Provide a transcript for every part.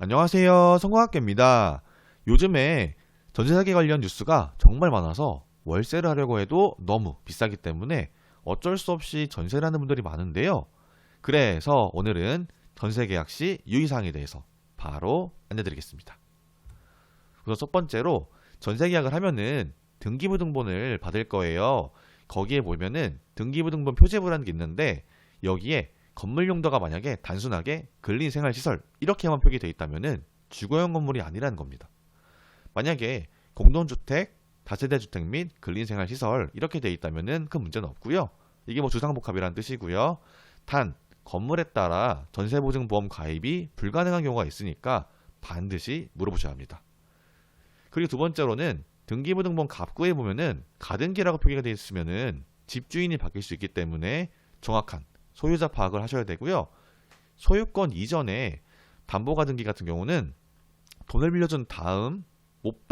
안녕하세요. 성공학교입니다. 요즘에 전세사기 관련 뉴스가 정말 많아서 월세를 하려고 해도 너무 비싸기 때문에 어쩔 수 없이 전세를 하는 분들이 많은데요. 그래서 오늘은 전세계약 시 유의사항에 대해서 바로 안내드리겠습니다. 우선 첫 번째로 전세계약을 하면은 등기부등본을 받을 거예요. 거기에 보면은 등기부등본 표제부라는 게 있는데 여기에 건물 용도가 만약에 단순하게 근린생활시설 이렇게만 표기되어 있다면은 주거용 건물이 아니라는 겁니다. 만약에 공동주택, 다세대주택 및 근린생활시설 이렇게 되어 있다면은 큰 문제는 없고요. 이게 뭐 주상복합이라는 뜻이고요. 단 건물에 따라 전세보증보험 가입이 불가능한 경우가 있으니까 반드시 물어보셔야 합니다. 그리고 두 번째로는 등기부등본 갑구에 보면은 가등기라고 표기가 되어 있으면은 집주인이 바뀔 수 있기 때문에 정확한 소유자 파악을 하셔야 되고요. 소유권 이전에 담보가등기 같은 경우는 돈을 빌려준 다음 못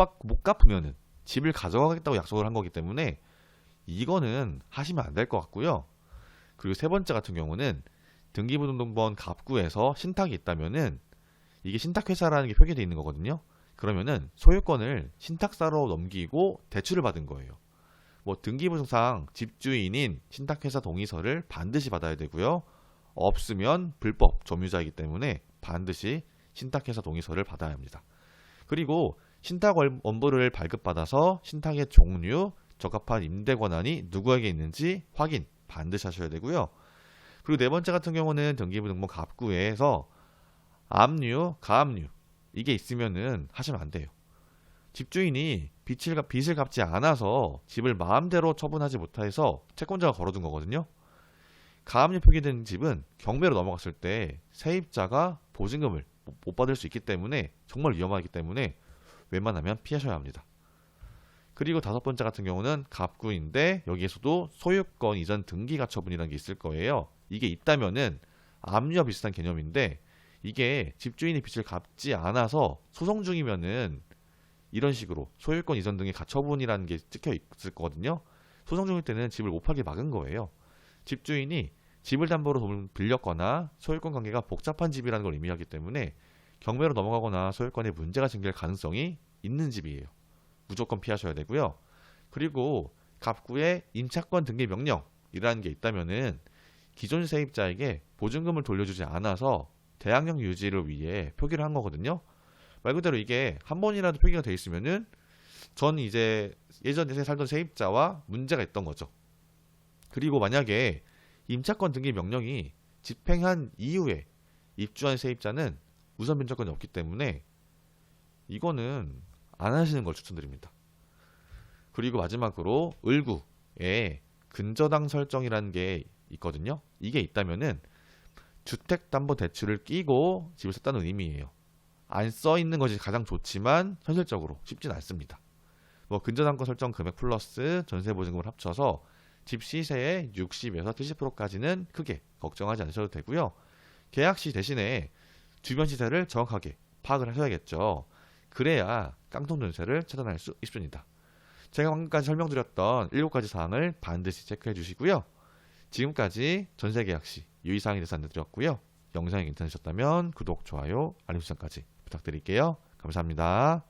갚으면은 집을 가져가겠다고 약속을 한 거기 때문에 이거는 하시면 안 될 것 같고요. 그리고 세 번째 같은 경우는 등기부등본 갑구에서 신탁이 있다면은 이게 신탁회사라는 게 표기되어 있는 거거든요. 그러면은 소유권을 신탁사로 넘기고 대출을 받은 거예요. 뭐 등기부등상 집주인인 신탁회사 동의서를 반드시 받아야 되고요. 없으면 불법 점유자이기 때문에 반드시 신탁회사 동의서를 받아야 합니다. 그리고 신탁 원부를 발급받아서 신탁의 종류, 적합한 임대 권한이 누구에게 있는지 확인 반드시 하셔야 되고요. 그리고 네 번째 같은 경우는 등기부등본 갑구에서 압류, 가압류 이게 있으면은 하시면 안 돼요. 집주인이 빚을 갚지 않아서 집을 마음대로 처분하지 못해서 채권자가 걸어둔 거거든요. 가압류 표기된 집은 경매로 넘어갔을 때 세입자가 보증금을 못 받을 수 있기 때문에 정말 위험하기 때문에 웬만하면 피하셔야 합니다. 그리고 다섯 번째 같은 경우는 갑구인데 여기에서도 소유권 이전 등기 가처분이라는 게 있을 거예요. 이게 있다면은 압류와 비슷한 개념인데 이게 집주인이 빚을 갚지 않아서 소송 중이면은 이런 식으로 소유권 이전 등의 가처분이라는 게 찍혀 있을 거거든요. 소송 중일 때는 집을 못 팔게 막은 거예요. 집주인이 집을 담보로 돈을 빌렸거나 소유권 관계가 복잡한 집이라는 걸 의미하기 때문에 경매로 넘어가거나 소유권에 문제가 생길 가능성이 있는 집이에요. 무조건 피하셔야 되고요. 그리고 갑구에 임차권 등기 명령이라는 게 있다면은 기존 세입자에게 보증금을 돌려주지 않아서 대항력 유지를 위해 표기를 한 거거든요. 말 그대로 이게 한 번이라도 표기가 돼 있으면은 전 이제 예전에 살던 세입자와 문제가 있던 거죠. 그리고 만약에 임차권 등기 명령이 집행한 이후에 입주한 세입자는 우선 변제권이 없기 때문에 이거는 안 하시는 걸 추천드립니다. 그리고 마지막으로 을구에 근저당 설정이라는 게 있거든요. 이게 있다면은 주택담보대출을 끼고 집을 샀다는 의미예요. 안 써 있는 것이 가장 좋지만 현실적으로 쉽진 않습니다. 뭐 근저당권 설정 금액 플러스 전세보증금을 합쳐서 집 시세의 60에서 70%까지는 크게 걱정하지 않으셔도 되고요. 계약 시 대신에 주변 시세를 정확하게 파악을 하셔야겠죠. 그래야 깡통 전세를 차단할 수 있습니다. 제가 방금까지 설명드렸던 7가지 사항을 반드시 체크해 주시고요. 지금까지 전세계약 시 유의사항에 대해서 안내드렸고요. 영상이 괜찮으셨다면 구독, 좋아요, 알림 설정까지 부탁드릴게요. 감사합니다.